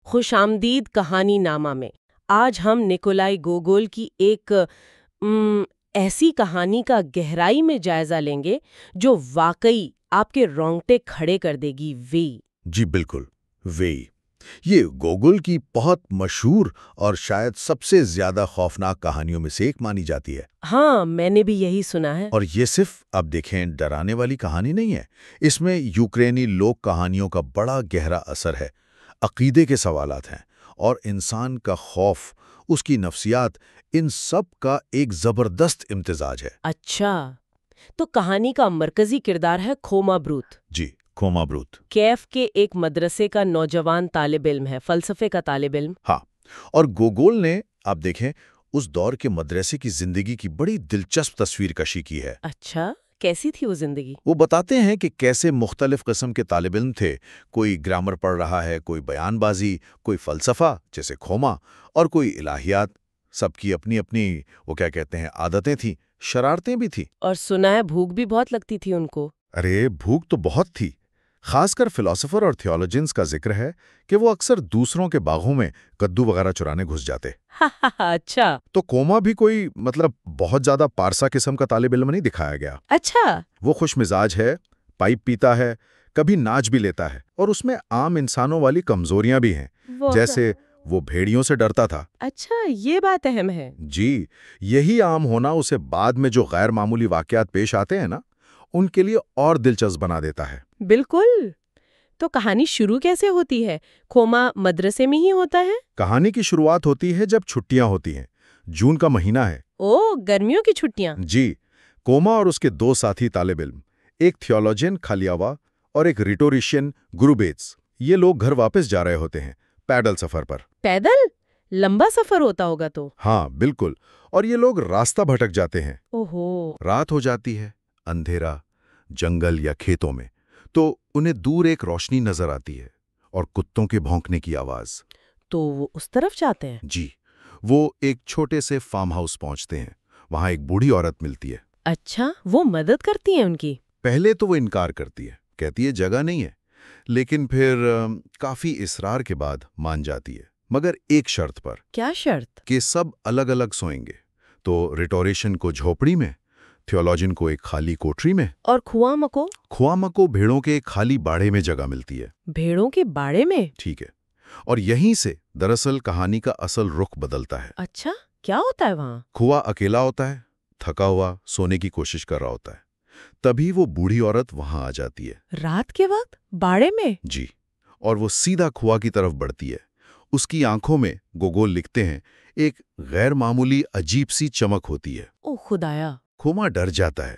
خوش آمدید کہانی نامہ میں آج ہم نکولائی گوگول کی ایک ایسی کہانی کا گہرائی میں جائزہ لیں گے جو واقعی آپ کے رونگٹے کھڑے کر دے گی۔ جی بالکل، وی یہ گوگل کی بہت مشہور اور شاید سب سے زیادہ خوفناک کہانیوں میں سے ایک مانی جاتی ہے۔ ہاں، میں نے بھی یہی سنا ہے۔ اور یہ صرف اب دیکھیں ڈرانے والی کہانی نہیں ہے، اس میں یوکرینی لوک کہانیوں کا بڑا گہرا اثر ہے، عقیدے کے سوالات ہیں اور انسان کا خوف، اس کی نفسیات، ان سب کا ایک زبردست امتزاج ہے۔ اچھا، تو کہانی کا مرکزی کردار ہے کھوما بروت۔ جی، کھوما بروت کیف کے ایک مدرسے کا نوجوان طالب علم ہے، فلسفے کا طالب علم۔ ہاں، اور گوگول نے آپ دیکھیں اس دور کے مدرسے کی زندگی کی بڑی دلچسپ تصویر کشی کی ہے۔ اچھا، کیسی تھی وہ زندگی؟ وہ بتاتے ہیں کہ کیسے مختلف قسم کے طالب علم تھے، کوئی گرامر پڑھ رہا ہے، کوئی بیان بازی، کوئی فلسفہ جیسے کھوما، اور کوئی الہیات۔ سب کی اپنی اپنی وہ کیا کہتے ہیں عادتیں تھیں، شرارتیں بھی تھیں۔ اور سنا ہے بھوک بھی بہت لگتی تھی ان کو۔ ارے بھوک تو بہت تھی، خاص کر فلاسفر اور تھیولوجنز کا ذکر ہے کہ وہ اکثر دوسروں کے باغوں میں کدو وغیرہ چرانے گھس جاتے۔ اچھا تو کوما بھی کوئی بہت زیادہ پارسا قسم کا طالب علم نہیں دکھایا گیا۔ اچھا، وہ خوش مزاج ہے، پائپ پیتا ہے، کبھی ناچ بھی لیتا ہے، اور اس میں عام انسانوں والی کمزوریاں بھی ہیں، جیسے وہ بھیڑیوں سے ڈرتا تھا۔ اچھا، یہ بات اہم ہے۔ جی، یہی عام ہونا اسے بعد میں جو غیر معمولی واقعات پیش آتے ہیں نا، ان کے لیے اور دلچسپ بنا دیتا ہے۔ بالکل۔ تو کہانی شروع کیسے ہوتی ہے؟ کھوما مدرسے میں ہی ہوتا ہے؟ کہانی کی شروعات ہوتی ہے جب چھٹیاں ہوتی ہیں، جون کا مہینہ ہے۔ او، گرمیوں کی چھٹیاں۔ جی، کوما اور اس کے دو ساتھی طالب علم، ایک تھیولوجین کھلیاوا اور ایک ریٹوریشین گروبیتس، یہ لوگ گھر واپس جا رہے ہوتے ہیں پیدل سفر پر۔ پیدل؟ لمبا سفر ہوتا ہوگا تو۔ ہاں بالکل، اور یہ لوگ راستہ بھٹک جاتے ہیں۔ اوہو۔ رات ہو جاتی ہے، اندھیرا، جنگل یا کھیتوں میں، تو انہیں دور ایک روشنی نظر آتی ہے اور کتوں کے بھونکنے کی آواز۔ تو وہ اس طرف جاتے ہیں؟ جی، وہ ایک چھوٹے سے فارم ہاؤس پہنچتے ہیں، وہاں ایک بوڑھی عورت ملتی ہے۔ اچھا، وہ مدد کرتی ہیں ان کی؟ پہلے تو وہ انکار کرتی ہے، کہتی ہے جگہ نہیں ہے، لیکن پھر کافی اصرار کے بعد مان جاتی ہے، مگر ایک شرط پر۔ کیا شرط؟ کہ سب الگ الگ سوئیں گے۔ تو ریٹوریشن کو جھوپڑی میں، تھیولوجن کو ایک خالی کوٹری میں، اور کھوما کو؟ کھواما کو بھیڑوں کے ایک خالی باڑے میں جگہ ملتی ہے۔ بھیڑوں کے باڑے میں؟ ٹھیک ہے، اور یہیں سے دراصل کہانی کا اصل رخ بدلتا ہے۔ اچھا، کیا ہوتا ہے وہاں؟ کھوا اکیلا ہوتا ہے، تھکا ہوا، سونے کی کوشش کر رہا ہوتا ہے، تبھی وہ بوڑھی عورت وہاں آ جاتی ہے۔ رات کے وقت باڑے میں؟ جی، اور وہ سیدھا کھوا کی طرف بڑھتی ہے۔ اس کی آنکھوں میں، گوگول لکھتے ہیں، ایک غیر معمولی عجیب سی چمک ہوتی ہے۔ او خدایا! کھوما ڈر جاتا ہے،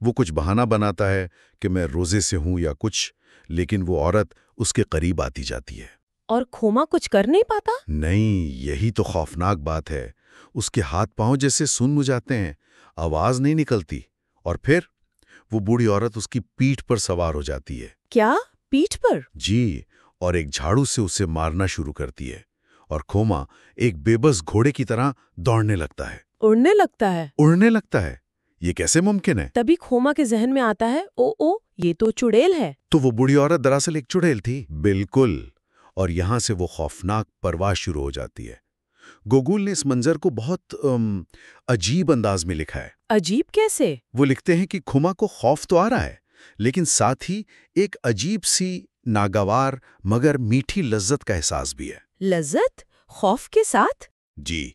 وہ کچھ بہانہ بناتا ہے کہ میں روزے سے ہوں یا کچھ، لیکن وہ عورت اس کے قریب آتی جاتی ہے۔ اور کھوما کچھ کر نہیں پاتا؟ نہیں، یہی تو خوفناک بات ہے، اس کے ہاتھ پاؤں جیسے سن ہو جاتے ہیں، آواز نہیں نکلتی، اور پھر وہ بوڑھی عورت اس کی پیٹھ پر سوار ہو جاتی ہے۔ کیا؟ پیٹھ پر؟ جی، اور ایک جھاڑو سے اسے مارنا شروع کرتی ہے، اور کھوما ایک بے بس گھوڑے کی طرح دوڑنے لگتا ہے۔ اڑنے لگتا ہے؟ اڑنے لگتا ہے، یہ کیسے ممکن ہے؟ تبھی کھوما کے ذہن میں آتا ہے، او یہ تو چڑیل ہے۔ تو وہ بوڑھی عورت دراصل ایک چڑیل تھی۔ بالکل، اور یہاں سے وہ خوفناک پرواز شروع ہو جاتی ہے۔ گوگول نے اس منظر کو بہت عجیب انداز میں لکھا ہے۔ عجیب کیسے؟ وہ لکھتے ہیں کہ کھوما کو خوف تو آ رہا ہے، لیکن ساتھ ہی ایک عجیب سی ناگوار مگر میٹھی لذت کا احساس بھی ہے۔ لذت؟ خوف کے ساتھ؟ جی،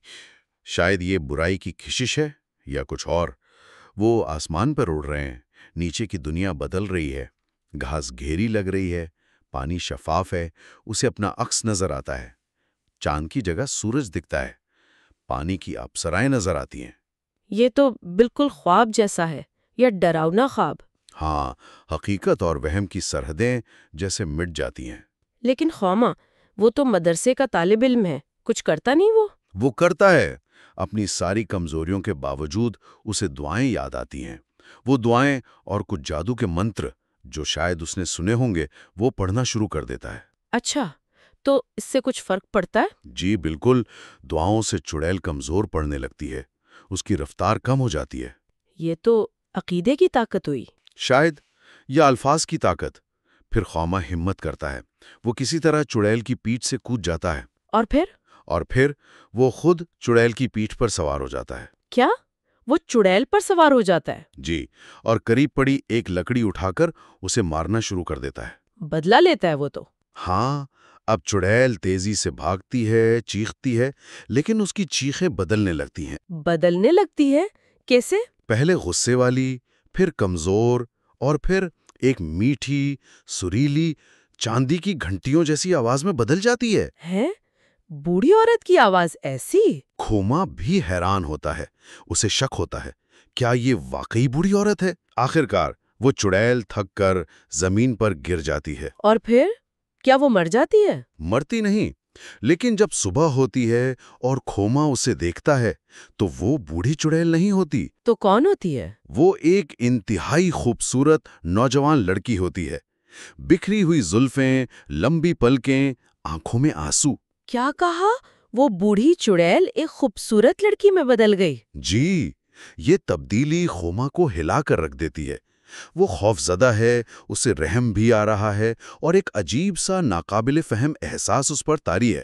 شاید یہ برائی کی کشش ہے یا کچھ اور۔ وہ آسمان پر اڑ رہے ہیں، نیچے کی دنیا بدل رہی ہے، گھاس گھیری لگ رہی ہے، پانی شفاف ہے، اسے اپنا عکس نظر آتا ہے، چاند کی جگہ سورج دکھتا ہے، پانی کی اپسرائیں نظر آتی ہیں۔ یہ تو بالکل خواب جیسا ہے، یا ڈراؤنا خواب۔ ہاں، حقیقت اور وہم کی سرحدیں جیسے مٹ جاتی ہیں۔ لیکن کھوما، وہ تو مدرسے کا طالب علم ہے، کچھ کرتا نہیں وہ؟ وہ کرتا ہے، اپنی ساری کمزوریوں کے باوجود اسے دعائیں یاد آتی ہیں۔ وہ دعائیں اور کچھ جادو کے منتر جو شاید اس نے سنے ہوں گے، وہ پڑھنا شروع کر دیتا ہے۔ اچھا، تو اس سے کچھ فرق پڑتا ہے؟ جی بالکل، دعاؤں سے چڑیل کمزور پڑنے لگتی ہے، اس کی رفتار کم ہو جاتی ہے۔ یہ تو عقیدے کی طاقت ہوئی۔ شاید، یا الفاظ کی طاقت۔ پھر خوما ہمت کرتا ہے، وہ کسی طرح چڑیل کی پیٹھ سے کود جاتا ہے، اور پھر وہ خود چڑیل کی پیٹھ پر سوار ہو جاتا ہے۔ کیا وہ چڑیل پر سوار ہو جاتا ہے؟ جی، اور قریب پڑی ایک لکڑی اٹھا کر اسے مارنا شروع کر دیتا ہے۔ بدلہ لیتا ہے وہ تو۔ ہاں، اب چڑیل تیزی سے بھاگتی ہے، چیختی ہے، لیکن اس کی چیخیں بدلنے لگتی ہیں۔ بدلنے لگتی ہے؟ کیسے؟ پہلے غصے والی، پھر کمزور، اور پھر ایک میٹھی، سریلی، چاندی کی گھنٹیوں جیسی آواز میں بدل جاتی ہے۔ ہیں؟ بوڑھی عورت کی آواز ایسی؟ خوما بھی حیران ہوتا ہے، اسے شک ہوتا ہے، کیا یہ واقعی بوڑھی عورت ہے؟ آخرکار وہ چڑیل تھک کر زمین پر گر جاتی ہے۔ اور پھر کیا وہ مر جاتی ہے؟ مرتی نہیں، لیکن جب صبح ہوتی ہے اور خوما اسے دیکھتا ہے تو وہ بوڑھی چڑیل نہیں ہوتی، تو کون ہوتی ہے؟ وہ ایک انتہائی خوبصورت نوجوان لڑکی ہوتی ہے، بکھری ہوئی زلفیں، لمبی پلکیں، آنکھوں میں آنسو۔ کیا کہا؟ وہ بوڑھی چڑیل ایک خوبصورت لڑکی میں بدل گئی؟ جی، یہ تبدیلی خوما کو ہلا کر رکھ دیتی ہے۔ وہ خوف زدہ ہے، اسے رحم بھی آ رہا ہے، اور ایک عجیب سا ناقابل فہم احساس اس پر طاری ہے۔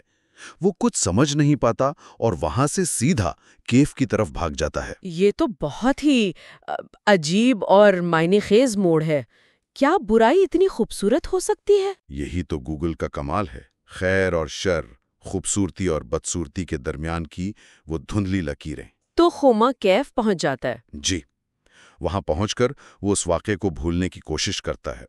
وہ کچھ سمجھ نہیں پاتا اور وہاں سے سیدھا کیف کی طرف بھاگ جاتا ہے۔ یہ تو بہت ہی عجیب اور معنی خیز موڑ ہے۔ کیا برائی اتنی خوبصورت ہو سکتی ہے؟ یہی تو گوگل کا کمال ہے، خیر اور شر، خوبصورتی اور بدصورتی کے درمیان کی وہ دھندلی لکیریں۔ تو خوما کیف پہنچ جاتا ہے۔ جی، وہاں پہنچ کر وہ اس واقعے کو بھولنے کی کوشش کرتا ہے،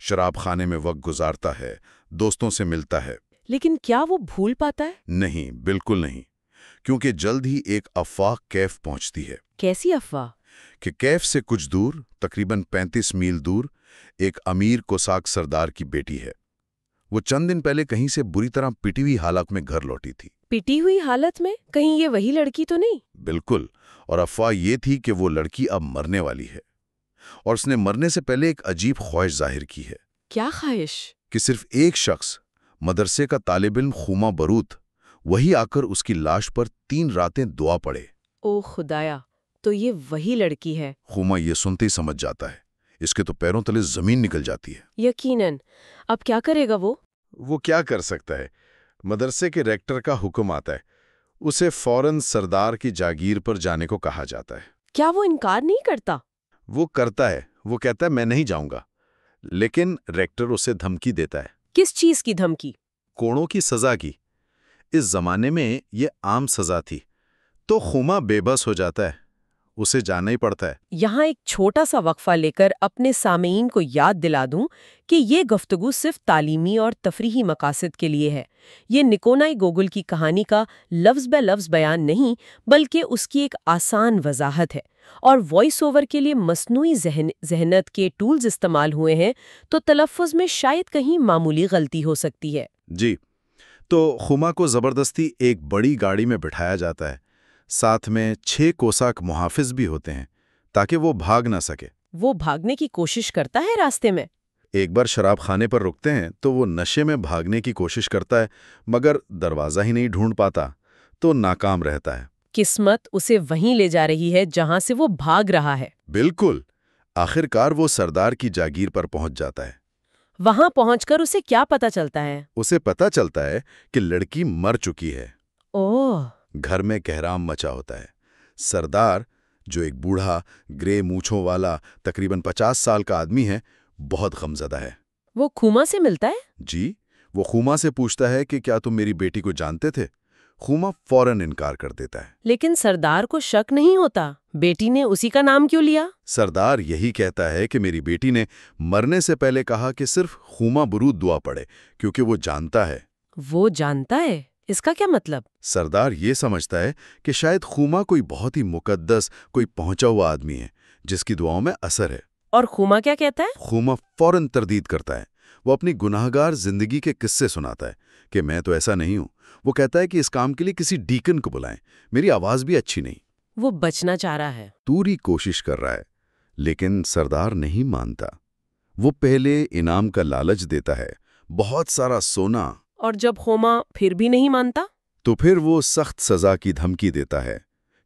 شراب خانے میں وقت گزارتا ہے، دوستوں سے ملتا ہے۔ لیکن کیا وہ بھول پاتا ہے؟ نہیں، بالکل نہیں، کیونکہ جلد ہی ایک افواہ کیف پہنچتی ہے کیسی افواہ؟ کہ کیف سے کچھ دور، تقریباً 35 میل دور، ایک امیر کوساک سردار کی بیٹی ہے۔ وہ چند دن پہلے کہیں سے بری طرح پٹی ہوئی حالت میں گھر لوٹی تھی۔ پٹی ہوئی حالت میں؟ کہیں یہ وہی لڑکی تو نہیں؟ بالکل، اور افواہ یہ تھی کہ وہ لڑکی اب مرنے والی ہے، اور اس نے مرنے سے پہلے ایک عجیب خواہش ظاہر کی ہے۔ کیا خواہش؟ کہ صرف ایک شخص، مدرسے کا طالب علم خوما بروت، وہی آ کر اس کی لاش پر 3 راتیں دعا پڑے۔ او خدایا، تو یہ وہی لڑکی ہے۔ خوما یہ سنتے ہی سمجھ جاتا ہے، اس کے تو پیروں تلے زمین نکل جاتی ہے۔ یقیناً۔ اب کیا کرے گا وہ؟ وہ کیا کر سکتا ہے؟ مدرسے کے ریکٹر کا حکم آتا ہے، اسے فوراً سردار کی جاگیر پر جانے کو کہا جاتا ہے۔ کیا وہ انکار نہیں کرتا؟ وہ کرتا ہے، وہ کہتا ہے میں نہیں جاؤں گا، لیکن ریکٹر اسے دھمکی دیتا ہے۔ کس چیز کی دھمکی؟ کوڑوں کی سزا کی۔ اس زمانے میں یہ عام سزا تھی، تو خوما بے بس ہو جاتا ہے، اسے جانا ہی پڑتا ہے۔ یہاں ایک چھوٹا سا وقفہ لے کر اپنے سامعین کو یاد دلا دوں کہ یہ گفتگو صرف تعلیمی اور تفریحی مقاصد کے لیے ہے۔ یہ نکونائی گوگل کی کہانی کا لفظ بے لفظ بیان نہیں، بلکہ اس کی ایک آسان وضاحت ہے۔ اور وائس اوور کے لیے مصنوعی ذہنت کے ٹولز استعمال ہوئے ہیں، تو تلفظ میں شاید کہیں معمولی غلطی ہو سکتی ہے۔ جی، تو خوما کو زبردستی ایک بڑی گاڑی میں بٹھایا جاتا ہے، ساتھ میں 6 کوساک محافظ بھی ہوتے ہیں تاکہ وہ بھاگ نہ سکے۔ وہ بھاگنے کی کوشش کرتا ہے راستے میں؟ ایک بار شراب خانے پر رکتے ہیں تو وہ نشے میں بھاگنے کی کوشش کرتا ہے، مگر دروازہ ہی نہیں ڈھونڈ پاتا تو ناکام رہتا ہے۔ قسمت اسے وہیں لے جا رہی ہے جہاں سے وہ بھاگ رہا ہے۔ بالکل، آخرکار وہ سردار کی جاگیر پر پہنچ جاتا ہے۔ وہاں پہنچ کر اسے کیا پتا چلتا ہے؟ اسے پتا چلتا ہے کہ لڑکی مر چکی ہے۔ اوہ! گھر میں کہرام مچا ہوتا ہے۔ سردار، جو ایک بوڑھا، گرے مونچھوں والا، تقریباً 50 سال کا آدمی ہے، بہت غمزدہ ہے۔ وہ خوما سے ملتا ہے؟ جی، وہ خوما سے پوچھتا ہے کہ کیا تم میری بیٹی کو جانتے تھے؟ خوما فوراً انکار کر دیتا ہے۔ لیکن سردار کو شک نہیں ہوتا، بیٹی نے اسی کا نام کیوں لیا؟ سردار یہی کہتا ہے کہ میری بیٹی نے مرنے سے پہلے کہا کہ صرف خوما برود دعا پڑے، کیونکہ وہ جانتا ہے۔ وہ جانتا ہے؟ اس کا کیا مطلب؟ سردار یہ سمجھتا ہے کہ شاید خوما کوئی بہت ہی مقدس، کوئی پہنچا ہوا آدمی ہے جس کی دعاؤں میں اثر ہے۔ اور خوما کیا کہتا ہے؟ خوما فوراً تردید کرتا ہے۔ وہ اپنی گناہگار زندگی کے قصے سناتا ہے کہ میں تو ایسا نہیں ہوں۔ وہ کہتا ہے کہ اس کام کے لیے کسی ڈیکن کو بلائیں، میری آواز بھی اچھی نہیں۔ وہ بچنا چاہ رہا ہے، پوری کوشش کر رہا ہے، لیکن سردار نہیں مانتا۔ وہ پہلے انعام کا لالچ دیتا ہے، بہت سارا سونا، اور جب خوما پھر بھی نہیں مانتا؟ تو پھر وہ سخت سزا کی دھمکی دیتا ہے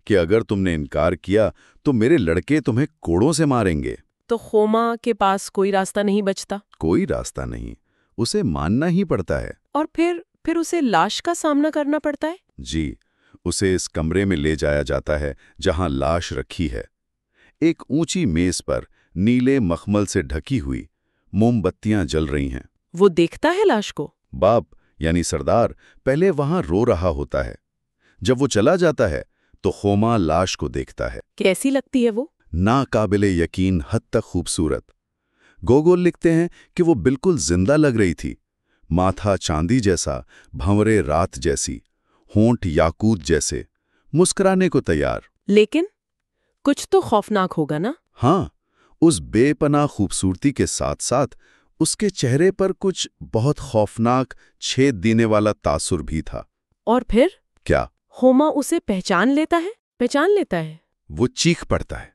کہ اگر تم نے انکار کیا تو میرے لڑکے تمہیں کوڑوں سے ماریں گے۔ تو خوما کے پاس کوئی راستہ نہیں بچتا؟ کوئی راستہ نہیں، اسے ماننا ہی پڑتا ہے۔ اور پھر اسے لاش کا سامنا کرنا پڑتا ہے؟ جی، اسے اس کمرے میں لے جایا جاتا ہے جہاں لاش رکھی ہے۔ ایک اونچی میز پر نیلے مخمل سے ڈھکی ہوئی موم بتیاں جل رہی ہیں۔ وہ دیکھتا ہے لاش کو؟ باپ یعنی سردار پہلے وہاں رو رہا ہوتا ہے۔ جب وہ چلا جاتا ہے تو خوما لاش کو دیکھتا ہے۔ کیسی لگتی ہے وہ؟ ناقابل یقین حد تک خوبصورت۔ گوگول لکھتے ہیں کہ وہ بالکل زندہ لگ رہی تھی، ماتھا چاندی جیسا، بھنورے رات جیسی، ہونٹ یاقوت جیسے، مسکرانے کو تیار۔ لیکن کچھ تو خوفناک ہوگا نا؟ ہاں، اس بے پناہ خوبصورتی کے ساتھ ساتھ اس کے چہرے پر کچھ بہت خوفناک چھید دینے والا تاثر بھی تھا۔ اور پھر؟ کیا؟ خوما اسے پہچان لیتا ہے؟ وہ چیخ پڑتا ہے،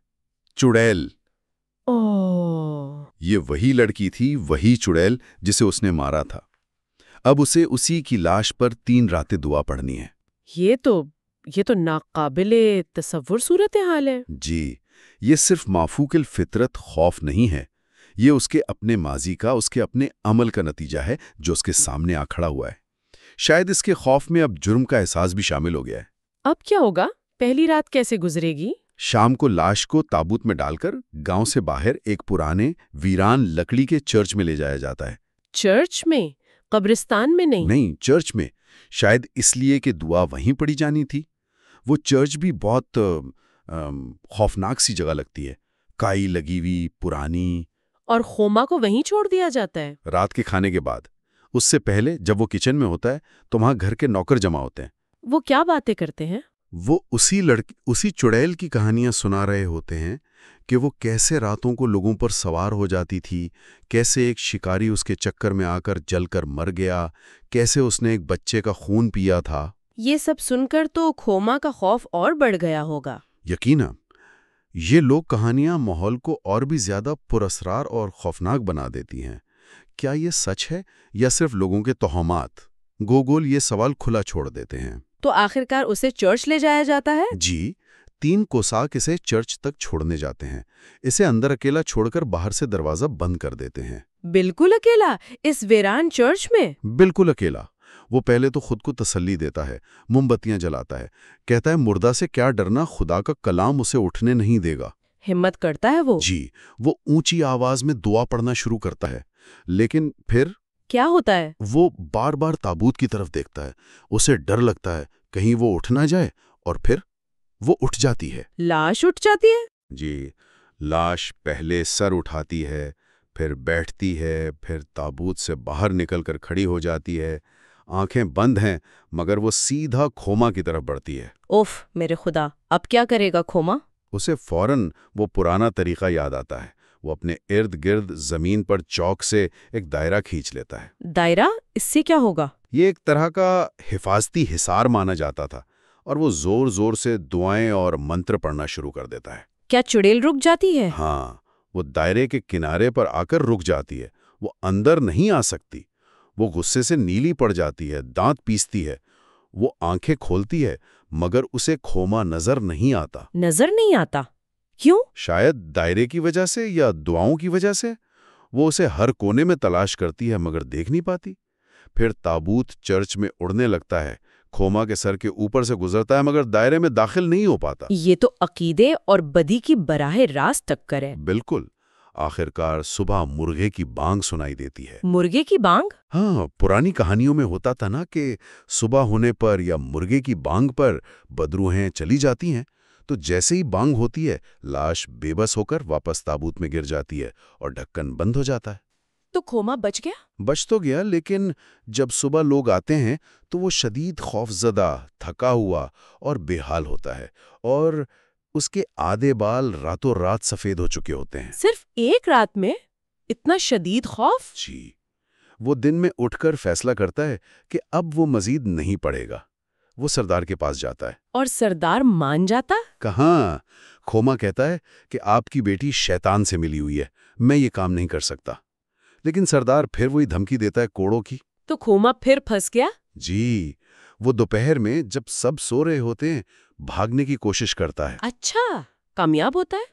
چڑیل! اوہ! یہ وہی لڑکی تھی، وہی چڑیل جسے اس نے مارا تھا۔ اب اسے اسی کی لاش پر 3 راتیں دعا پڑھنی ہے۔ یہ تو ناقابل تصور صورتحال ہے۔ جی، یہ صرف مافوق الفطرت خوف نہیں ہے، یہ اس کے اپنے ماضی کا، اس کے اپنے عمل کا نتیجہ ہے جو اس کے سامنے آ کھڑا ہوا ہے۔ شاید اس کے خوف میں اب جرم کا احساس بھی شامل ہو گیا ہے۔ اب کیا ہوگا؟ پہلی رات کیسے گزرے گی؟ شام کو لاش کو تابوت میں ڈال کر گاؤں سے باہر ایک پرانے ویران لکڑی کے چرچ میں لے جایا جاتا ہے۔ چرچ میں؟ قبرستان میں نہیں؟ نہیں، چرچ میں، شاید اس لیے کہ دعا وہیں پڑھی جانی تھی۔ وہ چرچ بھی بہت خوفناک سی جگہ لگتی ہے، کائی لگی ہوئی، پرانی۔ اور خوما کو وہیں چھوڑ دیا جاتا ہے؟ رات کے کھانے کے بعد، اس سے پہلے جب وہ کچن میں ہوتا ہے تو وہاں گھر کے نوکر جمع ہوتے ہیں۔ وہ کیا باتیں کرتے ہیں؟ وہ اسی چڑیل کی کہانیاں سنا رہے ہوتے ہیں کہ وہ کیسے راتوں کو لوگوں پر سوار ہو جاتی تھی، کیسے ایک شکاری اس کے چکر میں آ کر جل کر مر گیا، کیسے اس نے ایک بچے کا خون پیا تھا۔ یہ سب سن کر تو خوما کا خوف اور بڑھ گیا ہوگا۔ یقیناً، یہ لوگ کہانیاں ماحول کو اور بھی زیادہ پراسرار اور خوفناک بنا دیتی ہیں۔ کیا یہ سچ ہے یا صرف لوگوں کے توہمات؟ گوگول یہ سوال کھلا چھوڑ دیتے ہیں۔ تو آخرکار اسے چرچ لے جایا جاتا ہے؟ جی، 3 کوساک اسے چرچ تک چھوڑنے جاتے ہیں۔ اسے اندر اکیلا چھوڑ کر باہر سے دروازہ بند کر دیتے ہیں۔ بالکل اکیلا؟ اس ویران چرچ میں؟ بالکل اکیلا۔ وہ پہلے تو خود کو تسلی دیتا ہے، موم بتیاں جلاتا ہے، کہتا ہے مردہ سے کیا ڈرنا، خدا کا کلام اسے اٹھنے نہیں دے گا۔ ہمت کرتا ہے وہ؟ جی، وہ اونچی آواز میں دعا پڑھنا شروع کرتا ہے، لیکن پھر کیا ہوتا ہے؟ وہ بار بار تابوت کی طرف دیکھتا ہے۔ اسے ڈر لگتا ہے کہیں وہ اٹھ نہ جائے، اور پھر وہ اٹھ جاتی ہے۔ لاش اٹھ جاتی ہے؟ جی، لاش پہلے سر اٹھاتی ہے، پھر بیٹھتی ہے، پھر تابوت سے باہر نکل کر کھڑی ہو جاتی ہے۔ آنکھیں بند ہیں مگر وہ سیدھا خوما کی طرف بڑھتی ہے۔ اوف میرے خدا، اب کیا کرے گا خوما؟ اسے فوراً وہ پرانا طریقہ یاد آتا ہے۔ وہ اپنے ارد گرد زمین پر چوک سے ایک دائرہ کھینچ لیتا ہے۔ دائرہ؟ اس سے کیا ہوگا؟ یہ ایک طرح کا حفاظتی حصار مانا جاتا تھا، اور وہ زور زور سے دعائیں اور منتر پڑھنا شروع کر دیتا ہے۔ کیا چڑیل رک جاتی ہے؟ ہاں، وہ دائرے کے کنارے پر آ کر رک جاتی ہے۔ وہ اندر نہیں آ سکتی۔ وہ غصے سے نیلی پڑ جاتی ہے، دانت پیستی ہے۔ وہ آنکھیں کھولتی ہے مگر اسے خوما نظر نہیں آتا۔ نظر نہیں آتا؟ کیوں؟ شاید دائرے کی وجہ سے یا دعاؤں کی وجہ سے۔ وہ اسے ہر کونے میں تلاش کرتی ہے مگر دیکھ نہیں پاتی۔ پھر تابوت چرچ میں اڑنے لگتا ہے، خوما کے سر کے اوپر سے گزرتا ہے مگر دائرے میں داخل نہیں ہو پاتا۔ یہ تو عقیدے اور بدی کی براہ راست ٹکر ہے۔ بالکل۔ آخرکار صبح مرغے کی بانگ سنائی دیتی ہے۔ مرغے کی بانگ؟ ہاں، پرانی کہانیوں میں ہوتا تھا نا کہ صبح ہونے پر یا مرغے کی بانگ پر بدروحیں چلی جاتی ہیں۔ تو جیسے ہی بانگ ہوتی ہے، لاش بے بس ہو کر واپس تابوت میں گر جاتی ہے اور ڈھکن بند ہو جاتا ہے۔ تو خوما بچ گیا؟ بچ تو گیا، لیکن جب صبح لوگ آتے ہیں تو وہ شدید خوف زدہ، تھکا ہوا اور بے حال ہوتا ہے، اور اس کے آدھے بال راتوں رات سفید ہو چکے ہوتے ہیں۔ صرف ایک رات میں اتنا شدید خوف؟ جی، وہ دن میں اٹھ کر فیصلہ کرتا ہے کہ اب وہ مزید نہیں پڑے گا۔ وہ سردار کے پاس جاتا ہے۔ اور سردار مان جاتا؟ کہاں! خوما کہتا ہے کہ آپ کی بیٹی شیطان سے ملی ہوئی ہے، میں یہ کام نہیں کر سکتا۔ لیکن سردار پھر وہی دھمکی دیتا ہے کوڑوں کی۔ تو خوما پھر پھنس گیا؟ جی، وہ دوپہر میں جب سب سو رہے ہوتے ہیں بھاگنے کی کوشش کرتا ہے۔ اچھا، کامیاب ہوتا ہے؟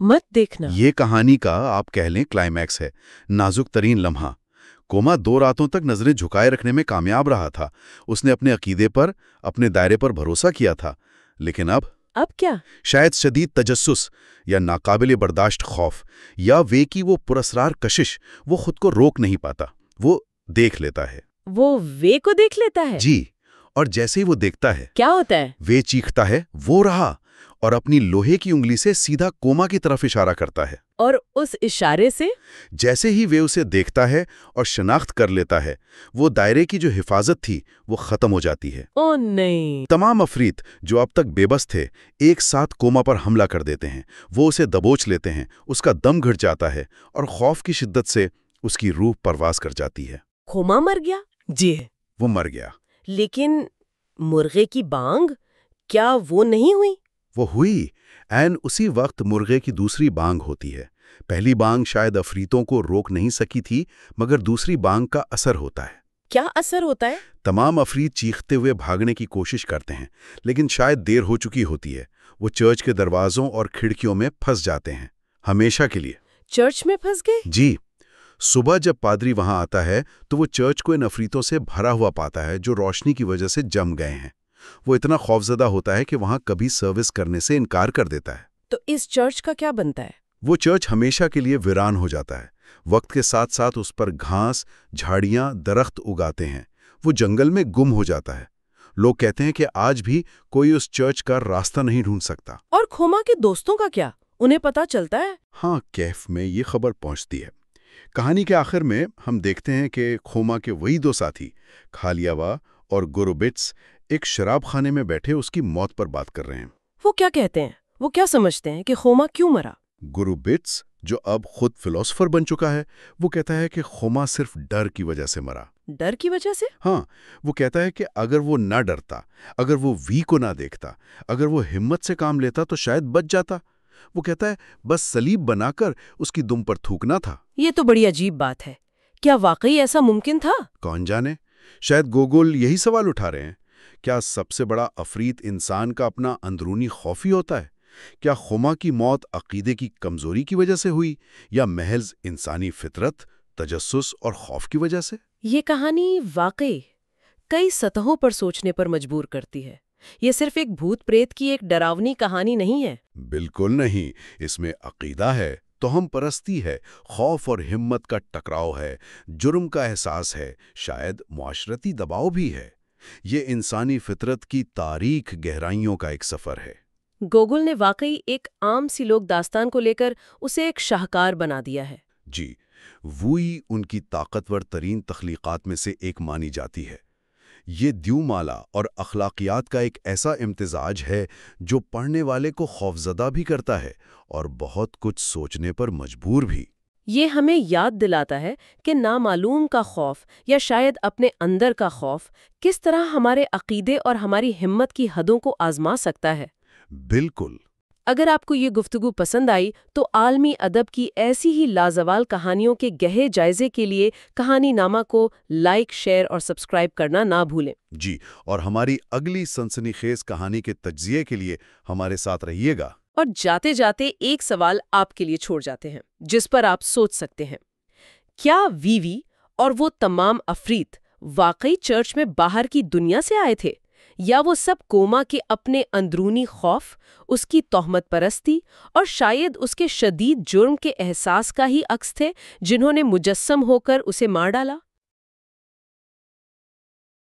مت دیکھنا۔ یہ کہانی کا آپ کہہ لیں کلائمیکس ہے، نازک ترین لمحہ۔ کوما 2 راتوں تک نظریں جھکائے رکھنے میں کامیاب رہا تھا، اس نے اپنے عقیدے پر، اپنے دائرے پر بھروسہ کیا تھا، لیکن اب کیا؟ شاید شدید تجسس یا ناقابل برداشت خوف یا کی وہ پراسرار کشش، وہ خود کو روک نہیں پاتا، وہ دیکھ لیتا ہے۔ وہ کو دیکھ لیتا ہے؟ جی، اور جیسے ہی وہ دیکھتا ہے کیا ہوتا ہے؟ چیختا ہے، وہ رہا، اور اپنی لوہے کی انگلی سے سیدھا کوما کی طرف اشارہ کرتا ہے۔ اور اس اشارے سے جیسے ہی اسے دیکھتا ہے اور شناخت کر لیتا ہے، وہ دائرے کی جو حفاظت تھی وہ ختم ہو جاتی ہے۔ او نہیں! تمام عفریت جو اب تک بے بس تھے ایک ساتھ کوما پر حملہ کر دیتے ہیں، وہ اسے دبوچ لیتے ہیں، اس کا دم گھٹ جاتا ہے اور خوف کی شدت سے اس کی روح پرواز کر جاتی ہے۔ کوما مر گیا؟ جی، وہ مر گیا۔ لیکن مرغے کی بانگ کیا وہ نہیں ہوئی؟ وہ ہوئی۔ عین اسی وقت مرغے کی دوسری بانگ ہوتی ہے۔ پہلی بانگ شاید عفریتوں کو روک نہیں سکی تھی، مگر دوسری بانگ کا اثر ہوتا ہے۔ کیا اثر ہوتا ہے؟ تمام عفریت چیختے ہوئے بھاگنے کی کوشش کرتے ہیں، لیکن شاید دیر ہو چکی ہوتی ہے۔ وہ چرچ کے دروازوں اور کھڑکیوں میں پھنس جاتے ہیں، ہمیشہ کے لیے۔ چرچ میں پھنس گئے؟ جی، صبح جب پادری وہاں آتا ہے تو وہ چرچ کو ان عفریتوں سے بھرا ہوا پاتا ہے جو روشنی کی وجہ سے جم گئے ہیں۔ وہ اتنا خوفزدہ ہوتا ہے کہ وہاں کبھی سروس کرنے سے انکار کر دیتا ہے۔ تو اس چرچ کا کیا بنتا ہے؟ وہ چرچ ہمیشہ کے لیے ویران ہو جاتا ہے۔ وقت کے ساتھ ساتھ اس پر گھاس، جھاڑیاں، درخت اگاتے ہیں۔ وہ جنگل میں گم ہو جاتا ہے۔ لوگ کہتے ہیں کہ آج بھی کوئی اس چرچ کا راستہ نہیں ڈھونڈ سکتا۔ اور کوما کے دوستوں کا کیا؟ انہیں پتہ چلتا ہے؟ ہاں، کیف میں یہ خبر پہنچتی ہے۔ کہانی کے آخر میں ہم دیکھتے ہیں کہ کوما کے وہی 2 ساتھی کھالیاوا اور گوروبٹس ایک شراب خانے میں بیٹھے اس کی موت پر بات کر رہے ہیں۔ وہ کیا کہتے ہیں؟ وہ کیا سمجھتے ہیں کہ کوما کیوں مرا؟ گوروبٹس، جو اب خود فلسفر بن چکا ہے، وہ کہتا ہے کہ کوما صرف ڈر کی وجہ سے مرا۔ ڈر کی وجہ سے؟ ہاں، وہ کہتا ہے کہ اگر وہ نہ ڈرتا، اگر وہ کو نہ دیکھتا، اگر وہ ہمت سے کام لیتا تو شاید بچ جاتا۔ وہ کہتا ہے بس صلیب بنا کر اس کی دم پر تھوکنا تھا۔ یہ تو بڑی عجیب بات ہے۔ کیا واقعی ایسا ممکن تھا؟ کون جانے، شاید گوگل یہی سوال اٹھا رہے ہیں۔ کیا سب سے بڑا عفریت انسان کا اپنا اندرونی خوف ہی ہوتا ہے؟ کیا کوما کی موت عقیدے کی کمزوری کی وجہ سے ہوئی، یا محض انسانی فطرت، تجسس اور خوف کی وجہ سے؟ یہ کہانی واقعی کئی سطحوں پر سوچنے پر مجبور کرتی ہے۔ یہ صرف ایک بھوت پریت کی ایک ڈراؤنی کہانی نہیں ہے۔ بالکل نہیں، اس میں عقیدہ ہے، توہم پرستی ہے، خوف اور ہمت کا ٹکراؤ ہے، جرم کا احساس ہے، شاید معاشرتی دباؤ بھی ہے۔ یہ انسانی فطرت کی تاریک گہرائیوں کا ایک سفر ہے۔ گوگل نے واقعی ایک عام سی لوک داستان کو لے کر اسے ایک شاہکار بنا دیا ہے۔ جی، وہی ان کی طاقتور ترین تخلیقات میں سے ایک مانی جاتی ہے۔ یہ دیومالا اور اخلاقیات کا ایک ایسا امتزاج ہے جو پڑھنے والے کو خوفزدہ بھی کرتا ہے اور بہت کچھ سوچنے پر مجبور بھی۔ یہ ہمیں یاد دلاتا ہے کہ نامعلوم کا خوف، یا شاید اپنے اندر کا خوف، کس طرح ہمارے عقیدے اور ہماری ہمت کی حدوں کو آزما سکتا ہے۔ بالکل۔ اگر آپ کو یہ گفتگو پسند آئی تو عالمی ادب کی ایسی ہی لازوال کہانیوں کے گہرے جائزے کے لیے کہانی نامہ کو لائک، شیئر اور سبسکرائب کرنا نہ بھولیں۔ جی، اور ہماری اگلی سنسنی خیز کہانی کے تجزیے کے لیے ہمارے ساتھ رہیے گا۔ اور جاتے جاتے ایک سوال آپ کے لیے چھوڑ جاتے ہیں جس پر آپ سوچ سکتے ہیں۔ کیا وی اور وہ تمام عفریت واقعی چرچ میں باہر کی دنیا سے آئے تھے، یا وہ سب کوما کے اپنے اندرونی خوف، اس کی تہمت پرستی اور شاید اس کے شدید جرم کے احساس کا ہی عکس تھے جنہوں نے مجسم ہو کر اسے مار ڈالا؟